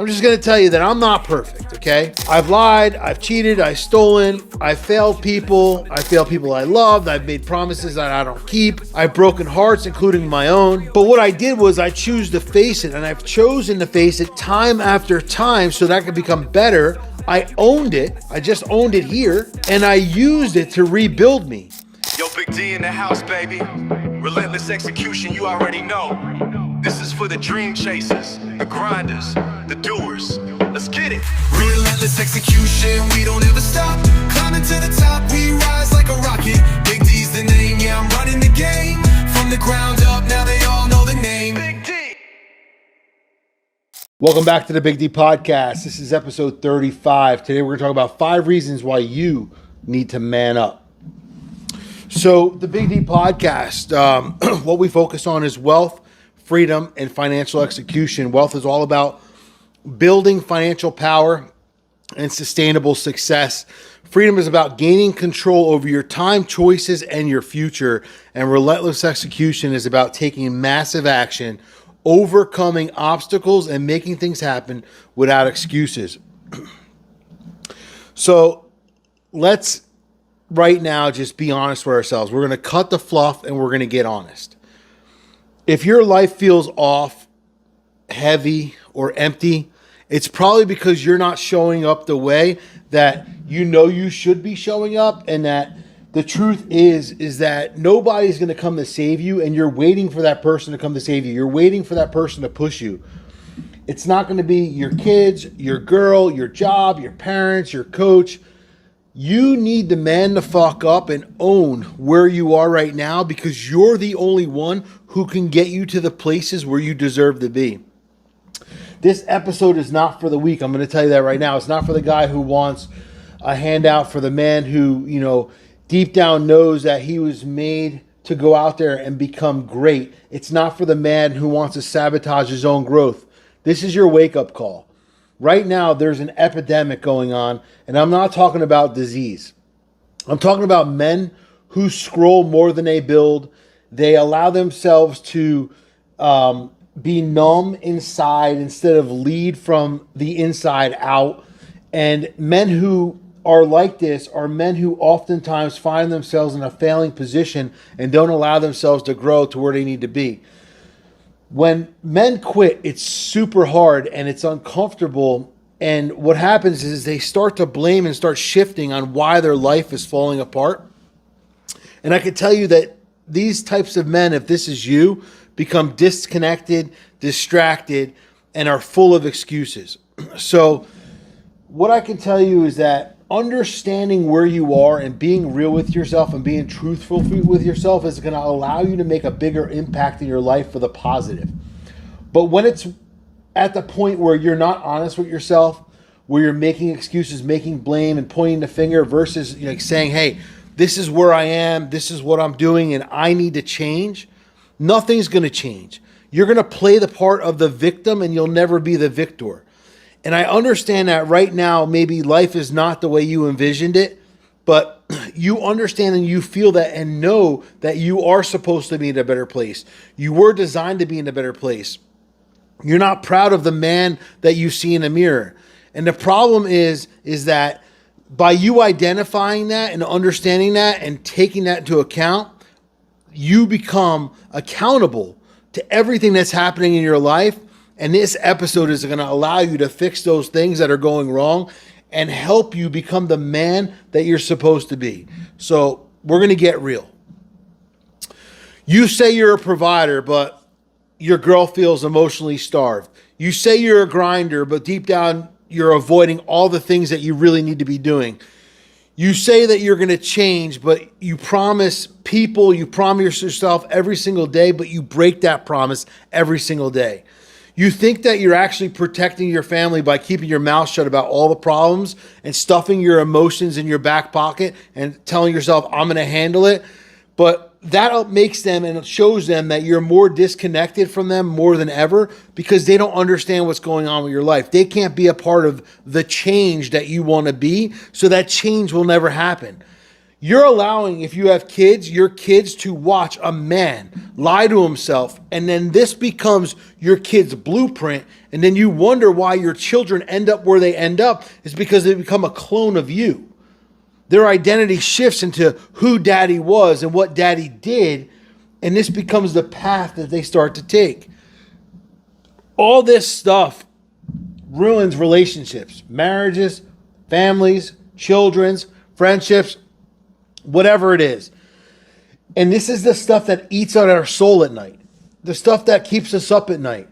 I'm just going to tell you that I'm not perfect, okay? I've lied, I've cheated, I've stolen, I've failed people I loved, I've made promises that I don't keep, I've broken hearts, including my own. But what I did was I choose to face it, and I've chosen to face it time after time so that I could become better. I owned it, I just owned it here, and I used it to rebuild me. Yo, Big D in the house, baby. Relentless execution, you already know. This is for the dream chasers, the grinders, the doers. Let's get it. Relentless execution, we don't ever stop. Climbing to the top, we rise like a rocket. Big D's the name, yeah, I'm running the game. From the ground up, now they all know the name. Big D. Welcome back to the Big D Podcast. This is episode 35. Today we're going to talk about 5 reasons why you need to man up. So the Big D Podcast, what we focus on is wealth, freedom, and financial execution. Wealth is all about building financial power and sustainable success. Freedom is about gaining control over your time, choices, and your future. And relentless execution is about taking massive action, overcoming obstacles, and making things happen without excuses. So let's right now just be honest with ourselves. We're going to cut the fluff and we're going to get honest. If your life feels off, heavy, or empty, it's probably because you're not showing up the way that you know you should be showing up, and that the truth is that nobody's going to come to save you, and you're waiting for that person to come to save you. You're waiting for that person to push you. It's not going to be your kids, your girl, your job, your parents, your coach. You need to man the fuck up and own where you are right now, because you're the only one who can get you to the places where you deserve to be. This episode is not for the weak. I'm going to tell you that right now. It's not for the guy who wants a handout, for the man who, deep down knows that he was made to go out there and become great. It's not for the man who wants to sabotage his own growth. This is your wake-up call. Right now, there's an epidemic going on, and I'm not talking about disease. I'm talking about men who scroll more than they build. They allow themselves to be numb inside instead of lead from the inside out. And men who are like this are men who oftentimes find themselves in a failing position and don't allow themselves to grow to where they need to be. When men quit, it's super hard and it's uncomfortable. And what happens is they start to blame and start shifting on why their life is falling apart. And I can tell you that these types of men, if this is you, become disconnected, distracted, and are full of excuses. So what I can tell you is that understanding where you are and being real with yourself and being truthful with yourself is going to allow you to make a bigger impact in your life for the positive. But when it's at the point where you're not honest with yourself, where you're making excuses, making blame, and pointing the finger versus saying, hey, this is where I am, this is what I'm doing, and I need to change, nothing's going to change. You're going to play the part of the victim and you'll never be the victor. And I understand that right now, maybe life is not the way you envisioned it, but you understand and you feel that and know that you are supposed to be in a better place. You were designed to be in a better place. You're not proud of the man that you see in the mirror. And the problem is that by you identifying that and understanding that and taking that into account, you become accountable to everything that's happening in your life. And this episode is going to allow you to fix those things that are going wrong and help you become the man that you're supposed to be. So we're going to get real. You say you're a provider, but your girl feels emotionally starved. You say you're a grinder, but deep down you're avoiding all the things that you really need to be doing. You say that you're going to change, but you promise people, you promise yourself every single day, but you break that promise every single day. You think that you're actually protecting your family by keeping your mouth shut about all the problems and stuffing your emotions in your back pocket and telling yourself, I'm going to handle it. But that makes them and it shows them that you're more disconnected from them more than ever because they don't understand what's going on with your life. They can't be a part of the change that you want to be, so that change will never happen. You're allowing, if you have kids, your kids to watch a man lie to himself, and then this becomes your kid's blueprint, and then you wonder why your children end up where they end up is because they become a clone of you. Their identity shifts into who daddy was and what daddy did, and this becomes the path that they start to take. All this stuff ruins relationships, marriages, families, children's, friendships, whatever it is. And this is the stuff that eats at our soul at night. The stuff that keeps us up at night.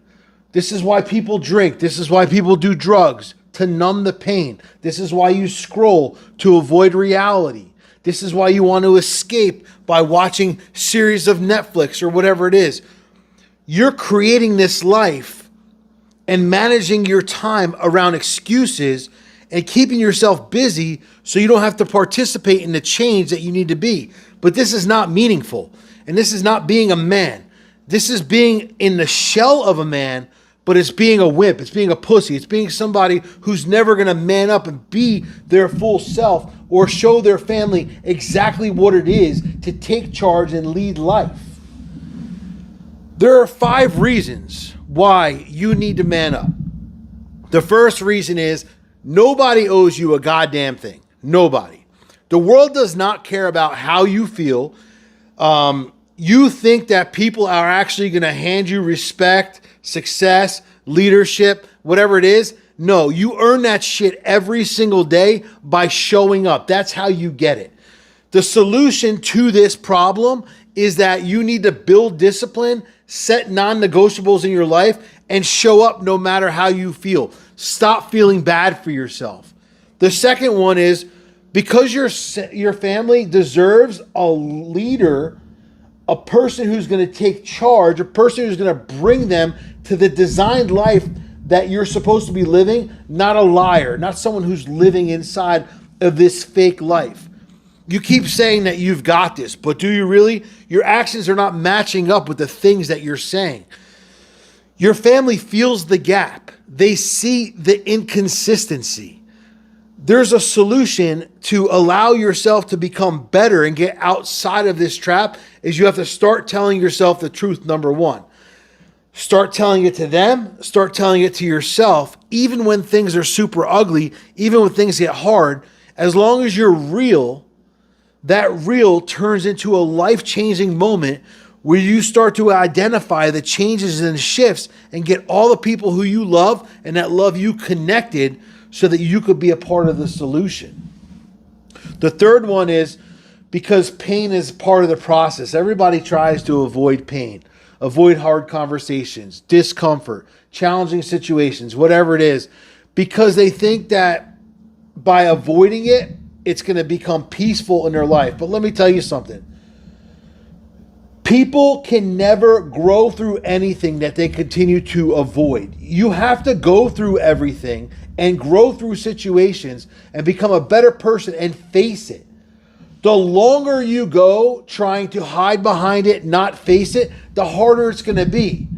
This is why people drink. This is why people do drugs, to numb the pain. This is why you scroll to avoid reality. This is why you want to escape by watching series of Netflix or whatever it is. You're creating this life and managing your time around excuses and keeping yourself busy so you don't have to participate in the change that you need to be. But this is not meaningful. And this is not being a man. This is being in the shell of a man, but it's being a wimp. It's being a pussy. It's being somebody who's never going to man up and be their full self or show their family exactly what it is to take charge and lead life. There are 5 reasons why you need to man up. The first reason is nobody owes you a goddamn thing. Nobody. The world does not care about how you feel. You think that people are actually going to hand you respect, success, leadership, whatever it is. No, you earn that shit every single day by showing up. That's how you get it. The solution to this problem is that you need to build discipline, set non-negotiables in your life, and show up no matter how you feel. Stop feeling bad for yourself. The second one is because your family deserves a leader, a person who's going to take charge, a person who's going to bring them to the designed life that you're supposed to be living, not a liar, not someone who's living inside of this fake life. You keep saying that you've got this, but do you really? Your actions are not matching up with the things that you're saying. Your family feels the gap. They see the inconsistency. There's a solution to allow yourself to become better and get outside of this trap is you have to start telling yourself the truth, number one. Start telling it to them. Start telling it to yourself, even when things are super ugly, even when things get hard. As long as you're real, that real turns into a life-changing moment where you start to identify the changes and shifts and get all the people who you love and that love you connected so that you could be a part of the solution. The third one is because pain is part of the process. Everybody tries to avoid pain, avoid hard conversations, discomfort, challenging situations, whatever it is, because they think that by avoiding it, it's going to become peaceful in their life. But let me tell you something. People can never grow through anything that they continue to avoid. You have to go through everything and grow through situations and become a better person and face it. The longer you go trying to hide behind it, not face it, the harder it's going to be.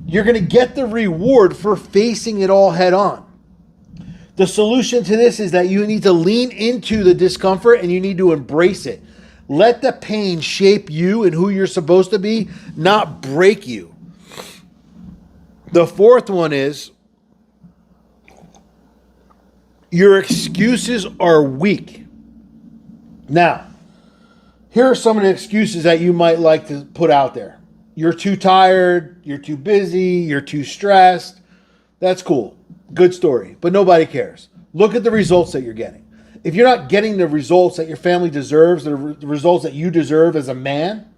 You're going to get the reward for facing it all head on. The solution to this is that you need to lean into the discomfort and you need to embrace it. Let the pain shape you and who you're supposed to be, not break you. The fourth one is your excuses are weak. Now, here are some of the excuses that you might like to put out there. You're too tired, you're too busy, you're too stressed. That's cool. Good story, but nobody cares. Look at the results that you're getting. If you're not getting the results that your family deserves, the results that you deserve as a man,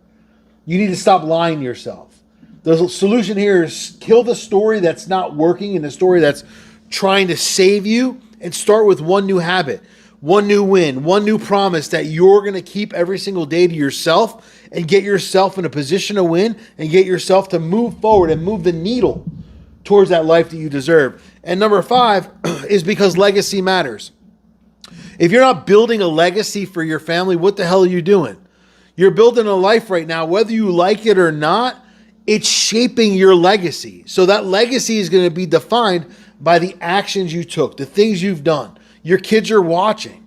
you need to stop lying to yourself. The solution here is kill the story that's not working and the story that's trying to save you and start with one new habit, one new win, one new promise that you're going to keep every single day to yourself and get yourself in a position to win and get yourself to move forward and move the needle towards that life that you deserve. And number 5 is because legacy matters. If you're not building a legacy for your family, what the hell are you doing? You're building a life right now, whether you like it or not, it's shaping your legacy. So that legacy is going to be defined by the actions you took, the things you've done. Your kids are watching.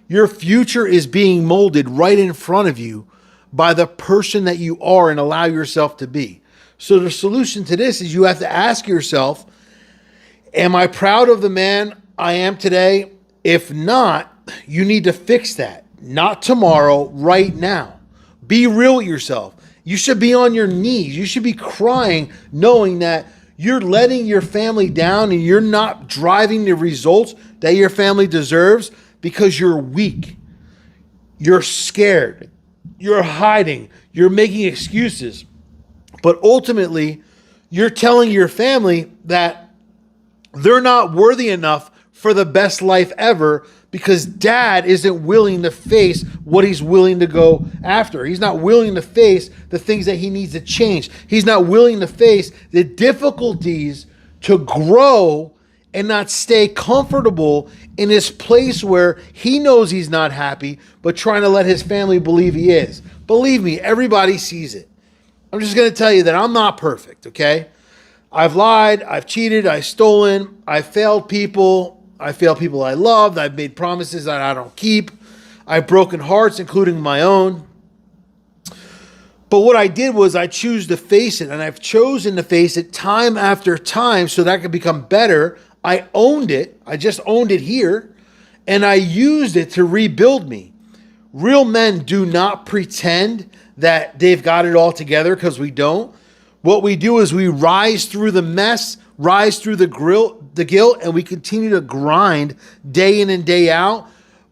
Your future is being molded right in front of you by the person that you are and allow yourself to be. So the solution to this is you have to ask yourself, am I proud of the man I am today? If not, you need to fix that. Not tomorrow, right now. Be real with yourself. You should be on your knees. You should be crying knowing that you're letting your family down and you're not driving the results that your family deserves because you're weak. You're scared. You're hiding. You're making excuses. But ultimately, you're telling your family that they're not worthy enough for the best life ever because dad isn't willing to face what he's willing to go after. He's not willing to face the things that he needs to change. He's not willing to face the difficulties to grow and not stay comfortable in this place where he knows he's not happy, but trying to let his family believe he is. Believe me, everybody sees it. I'm just going to tell you that I'm not perfect, okay? I've lied, I've cheated, I've stolen, I've failed people. I failed people I loved. I've made promises that I don't keep. I've broken hearts, including my own. But what I did was I choose to face it, and I've chosen to face it time after time so that I could become better. I owned it. I just owned it here, and I used it to rebuild me. Real men do not pretend that they've got it all together because we don't. What we do is we rise through the mess, rise through the guilt, and we continue to grind day in and day out,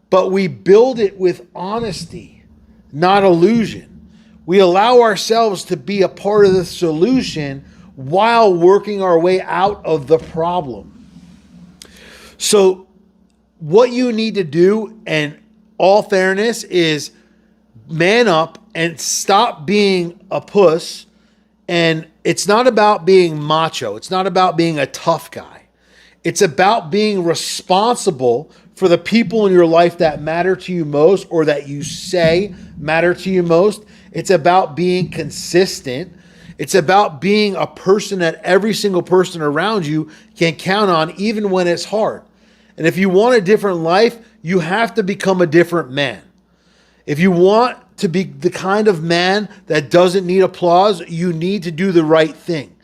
but we build it with honesty, not illusion. We allow ourselves to be a part of the solution while working our way out of the problem. So what you need to do, in all fairness, is man up and stop being a puss. And it's not about being macho. It's not about being a tough guy. It's about being responsible for the people in your life that matter to you most or that you say matter to you most. It's about being consistent. It's about being a person that every single person around you can count on, even when it's hard. And if you want a different life, you have to become a different man. If you want to be the kind of man that doesn't need applause, you need to do the right thing.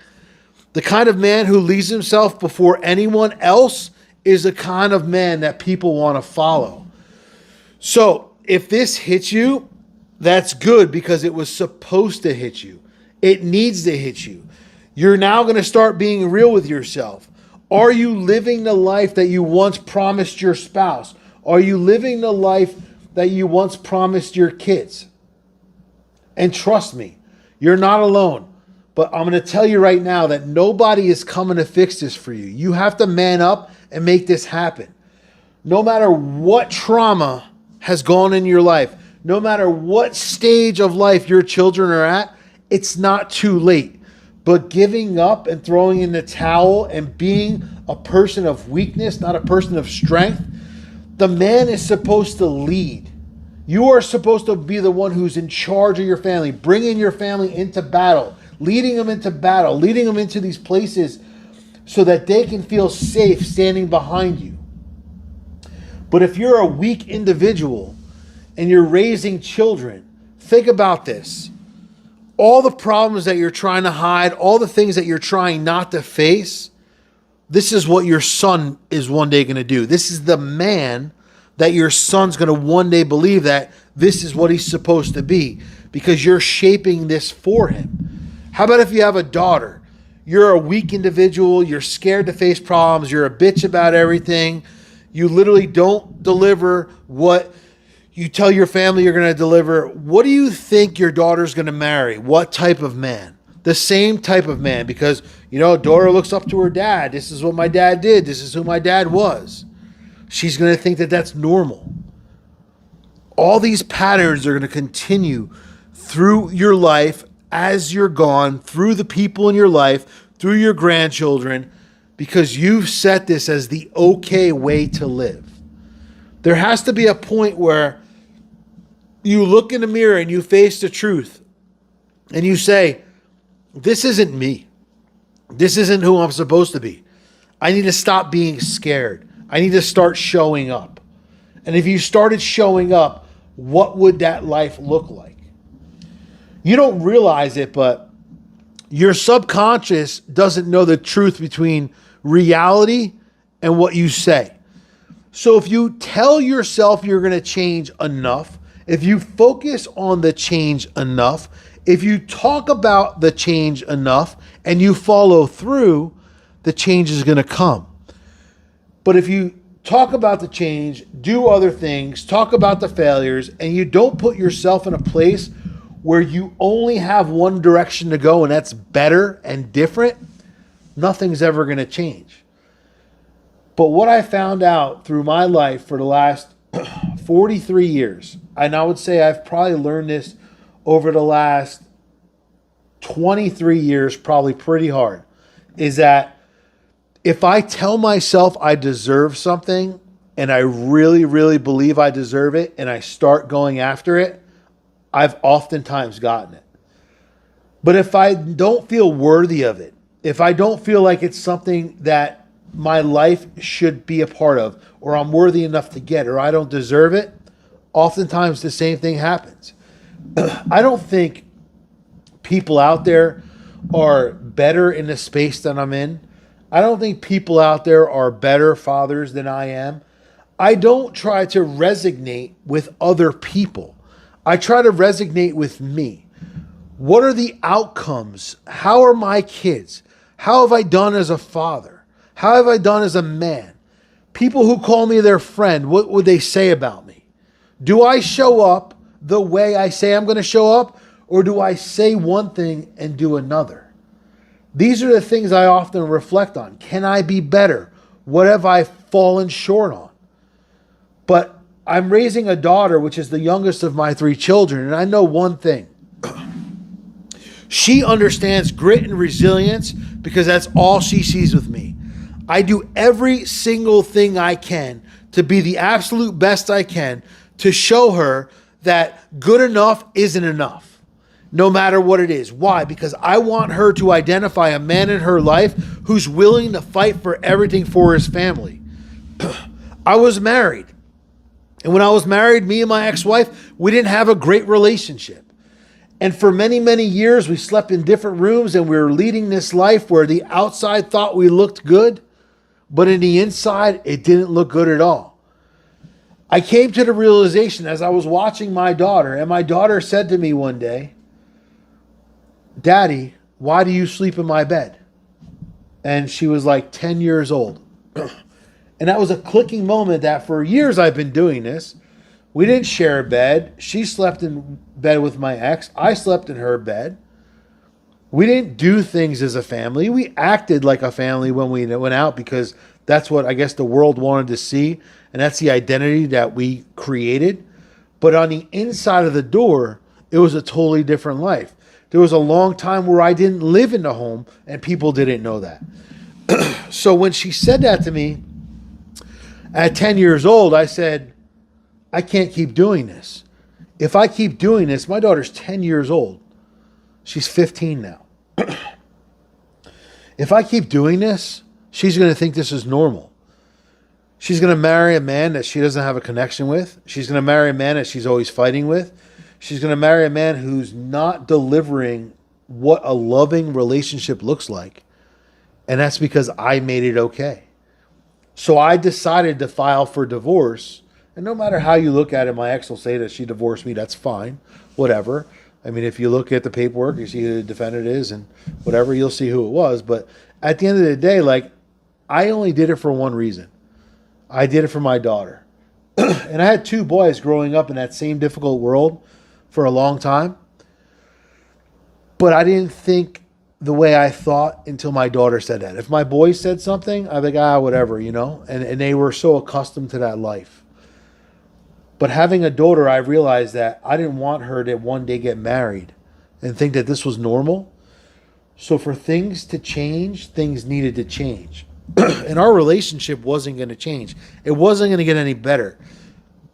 The kind of man who leaves himself before anyone else is the kind of man that people want to follow. So if this hits you, that's good because it was supposed to hit you. It needs to hit you. You're now going to start being real with yourself. Are you living the life that you once promised your spouse? Are you living the life that you once promised your kids? And trust me, you're not alone. But I'm going to tell you right now that nobody is coming to fix this for you. You have to man up and make this happen. No matter what trauma has gone in your life, no matter what stage of life your children are at, it's not too late. But giving up and throwing in the towel and being a person of weakness, not a person of strength, the man is supposed to lead. You are supposed to be the one who's in charge of your family, bringing your family into battle, leading them into battle, leading them into these places so that they can feel safe standing behind you. But if you're a weak individual and you're raising children, think about this. All the problems that you're trying to hide, all the things that you're trying not to face, this is what your son is one day going to do. This is the man that your son's going to one day believe that this is what he's supposed to be because you're shaping this for him. How about if you have a daughter? You're a weak individual. You're scared to face problems. You're a bitch about everything. You literally don't deliver what you tell your family you're going to deliver. What do you think your daughter's going to marry? What type of man? The same type of man because, daughter looks up to her dad. This is what my dad did. This is who my dad was. She's going to think that that's normal. All these patterns are going to continue through your life as you're gone, through the people in your life, through your grandchildren, because you've set this as the okay way to live. There has to be a point where you look in the mirror and you face the truth and you say, this isn't me. This isn't who I'm supposed to be. I need to stop being scared. I need to start showing up. And if you started showing up, what would that life look like? You don't realize it, but your subconscious doesn't know the truth between reality and what you say. So if you tell yourself you're going to change enough, if you focus on the change enough, if you talk about the change enough and you follow through, the change is going to come. But if you talk about the change, do other things, talk about the failures, and you don't put yourself in a place where you only have one direction to go and that's better and different, nothing's ever going to change. But what I found out through my life for the last 43 years, and I would say I've probably learned this over the last 23 years, probably pretty hard, is that if I tell myself I deserve something and I really, really believe I deserve it and I start going after it, I've oftentimes gotten it. But if I don't feel worthy of it, if I don't feel like it's something that my life should be a part of, or I'm worthy enough to get, or I don't deserve it, oftentimes the same thing happens. I don't think people out there are better in the space that I'm in. I don't think people out there are better fathers than I am. I don't try to resonate with other people. I try to resonate with me. What are the outcomes? How are my kids? How have I done as a father? How have I done as a man? People who call me their friend, what would they say about me? Do I show up the way I say I'm going to show up? Or do I say one thing and do another? These are the things I often reflect on. Can I be better? What have I fallen short on? But I'm raising a daughter, which is the youngest of my 3 children, and I know one thing. She understands grit and resilience because that's all she sees with me. I do every single thing I can to be the absolute best I can to show her that good enough isn't enough, no matter what it is. Why? Because I want her to identify a man in her life who's willing to fight for everything for his family. I was married. And when I was married, me and my ex-wife, we didn't have a great relationship. And for many, many years, we slept in different rooms and we were leading this life where the outside thought we looked good, but in the inside, it didn't look good at all. I came to the realization as I was watching my daughter, and my daughter said to me one day, "Daddy, why do you sleep in my bed?" And she was like 10 years old. And that was a clicking moment that for years I've been doing this. We didn't share a bed. She slept in bed with my ex. I slept in her bed. We didn't do things as a family. We acted like a family when we went out because that's what I guess the world wanted to see. And that's the identity that we created. But on the inside of the door, it was a totally different life. There was a long time where I didn't live in the home and people didn't know that. So when she said that to me at 10 years old, I said, I can't keep doing this. If I keep doing this, my daughter's 10 years old. She's 15 now. If I keep doing this, she's going to think this is normal. She's going to marry a man that she doesn't have a connection with. She's going to marry a man that she's always fighting with. She's going to marry a man who's not delivering what a loving relationship looks like. And that's because I made it okay. So I decided to file for divorce. And no matter how you look at it, my ex will say that she divorced me. That's fine. Whatever. I mean, if you look at the paperwork, you see who the defendant is and whatever, you'll see who it was. But at the end of the day, like, I only did it for one reason. I did it for my daughter. And I had 2 boys growing up in that same difficult world for a long time. But I didn't think the way I thought until my daughter said that. If my boys said something, I'd be like, whatever, you know. And they were so accustomed to that life. But having a daughter, I realized that I didn't want her to one day get married and think that this was normal. So for things to change, things needed to change. And our relationship wasn't going to change. It wasn't going to get any better.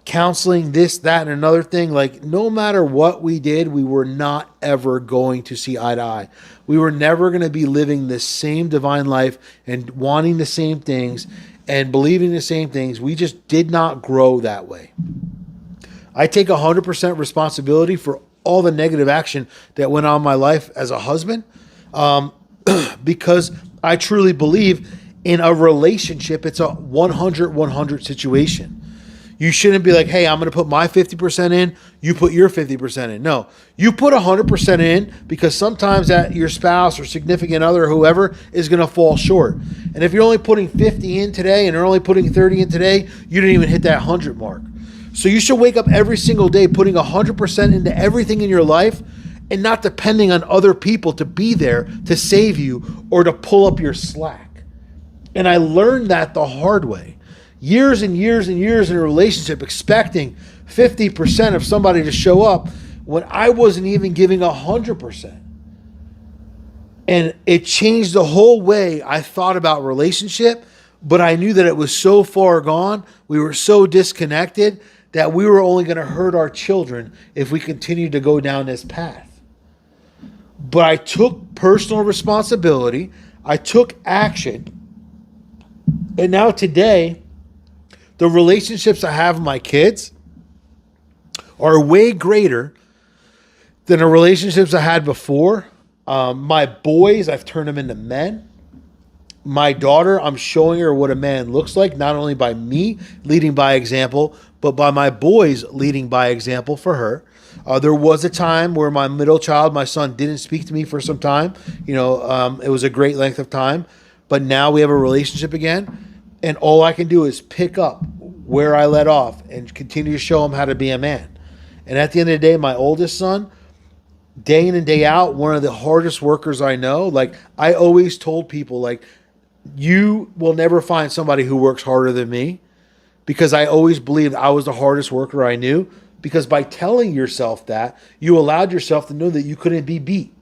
Counseling, this, that, and another thing, like no matter what we did, we were not ever going to see eye to eye. We were never going to be living the same divine life and wanting the same things and believing the same things. We just did not grow that way. I take 100% responsibility for all the negative action that went on in my life as a husband, because I truly believe in a relationship, it's a 100-100 situation. You shouldn't be like, hey, I'm going to put my 50% in, you put your 50% in. No, you put 100% in, because sometimes that your spouse or significant other or whoever is going to fall short. And if you're only putting 50 in today and you're only putting 30 in today, you didn't even hit that 100 mark. So you should wake up every single day putting 100% into everything in your life and not depending on other people to be there to save you or to pull up your slack. And I learned that the hard way. Years and years and years in a relationship, expecting 50% of somebody to show up when I wasn't even giving 100%. And it changed the whole way I thought about relationship, but I knew that it was so far gone, we were so disconnected, that we were only going to hurt our children if we continued to go down this path. But I took personal responsibility, I took action, and now today, the relationships I have with my kids are way greater than the relationships I had before. My boys, I've turned them into men. My daughter, I'm showing her what a man looks like, not only by me leading by example, but by my boys leading by example for her. There was a time where my middle child, my son, didn't speak to me for some time. It was a great length of time. But now we have a relationship again. And all I can do is pick up where I let off and continue to show him how to be a man. And at the end of the day, my oldest son, day in and day out, one of the hardest workers I know. Like, I always told people, like, you will never find somebody who works harder than me, because I always believed I was the hardest worker I knew, because by telling yourself that, you allowed yourself to know that you couldn't be beat.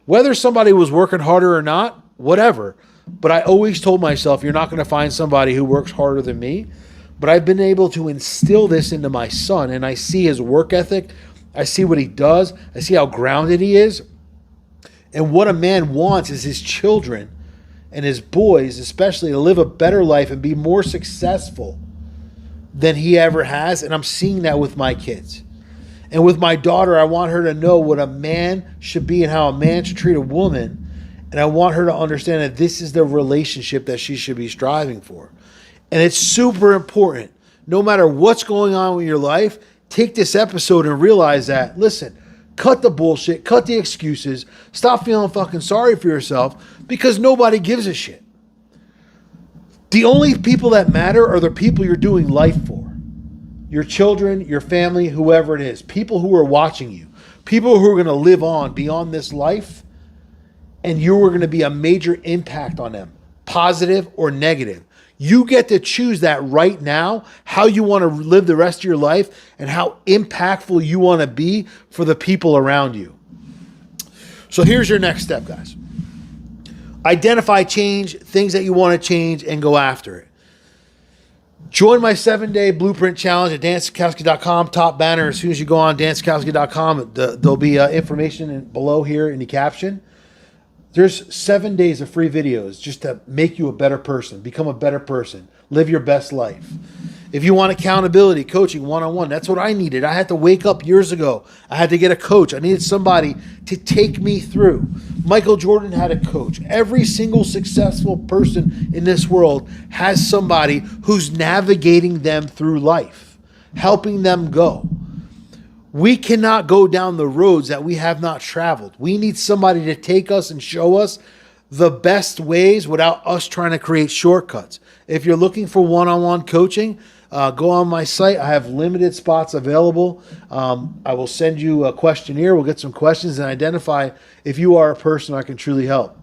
Whether somebody was working harder or not, whatever. But I always told myself, you're not going to find somebody who works harder than me. But I've been able to instill this into my son, and I see his work ethic. I see what he does. I see how grounded he is. And what a man wants is his children and his boys, especially, to live a better life and be more successful than he ever has. And I'm seeing that with my kids. And with my daughter, I want her to know what a man should be and how a man should treat a woman. And I want her to understand that this is the relationship that she should be striving for. And it's super important. No matter what's going on with your life, take this episode and realize that, listen, cut the bullshit, cut the excuses, stop feeling fucking sorry for yourself, because nobody gives a shit. The only people that matter are the people you're doing life for. Your children, your family, whoever it is. People who are watching you. People who are going to live on beyond this life. And you are going to be a major impact on them, positive or negative. You get to choose that right now, how you want to live the rest of your life and how impactful you want to be for the people around you. So here's your next step, guys. Identify change, things that you want to change, and go after it. Join my 7-day blueprint challenge at danskowski.com. Top banner. As soon as you go on danskowski.com, there'll be information below here in the caption. There's 7 days of free videos just to make you a better person, become a better person, live your best life. If you want accountability, coaching, one-on-one, that's what I needed. I had to wake up years ago. I had to get a coach. I needed somebody to take me through. Michael Jordan had a coach. Every single successful person in this world has somebody who's navigating them through life, helping them go. We cannot go down the roads that we have not traveled. We need somebody to take us and show us the best ways without us trying to create shortcuts. If you're looking for one-on-one coaching, go on my site. I have limited spots available. I will send you a questionnaire. We'll get some questions and identify if you are a person I can truly help.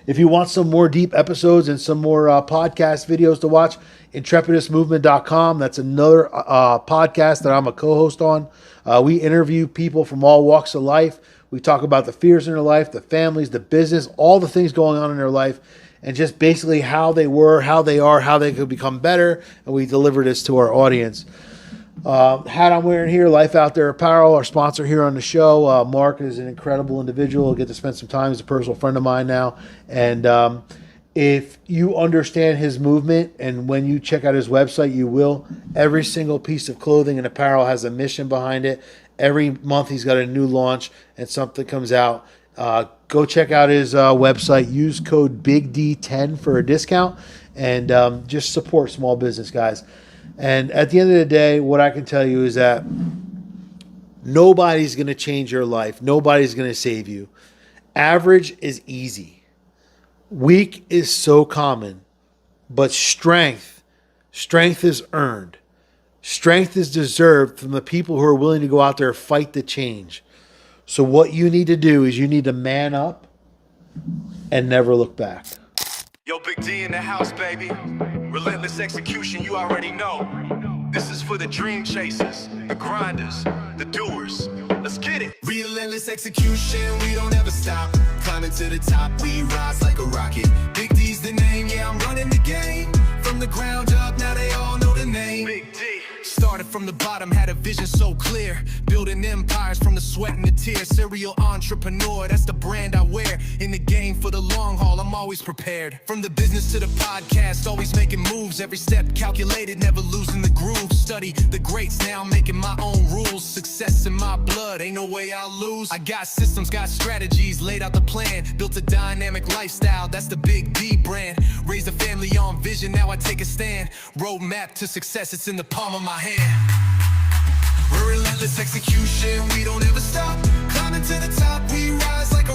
If you want some more deep episodes and some more podcast videos to watch, intrepidusmovement.com. That's another podcast that I'm a co-host on. We interview people from all walks of life. We talk about the fears in their life, the families, the business, all the things going on in their life, and just basically how they were, how they are, how they could become better. And we deliver this to our audience. Hat I'm wearing here, Life Out There Apparel, our sponsor here on the show. Mark is an incredible individual. I get to spend some time. He's a personal friend of mine now. And If you understand his movement, and when you check out his website, you will. Every single piece of clothing and apparel has a mission behind it. Every month he's got a new launch and something comes out. Go check out his website. Use code BIGD10 for a discount, and just support small business, guys. And at the end of the day, what I can tell you is that nobody's going to change your life. Nobody's going to save you. Average is easy. Weak is so common, but strength is earned. Strength is deserved from the people who are willing to go out there and fight the change. So what you need to do is you need to man up and never look back. Yo, Big D in the house, baby. Relentless execution, you already know. This is for the dream chasers, the grinders, the doers. Let's get it. Relentless execution, we don't ever stop. Climbing to the top, we rise like a rocket. Big D's the name, yeah, I'm running the game. From the ground up, now they all know the name. Big D. Started from the bottom, had a vision so clear. Building empires from the sweat and the tears. Serial entrepreneur, that's the brand I wear. In the game for the long haul, I'm always prepared. From the business to the podcast, always making moves. Every step calculated, never losing the groove. Study the greats, now making my own rules. Success in my blood, ain't no way I'll lose. I got systems, got strategies, laid out the plan. Built a dynamic lifestyle, that's the Big D brand. Raised a family on vision, now I take a stand. Roadmap to success, it's in the palm of my hand. We're relentless execution, we don't ever stop. Climbing to the top, we rise like a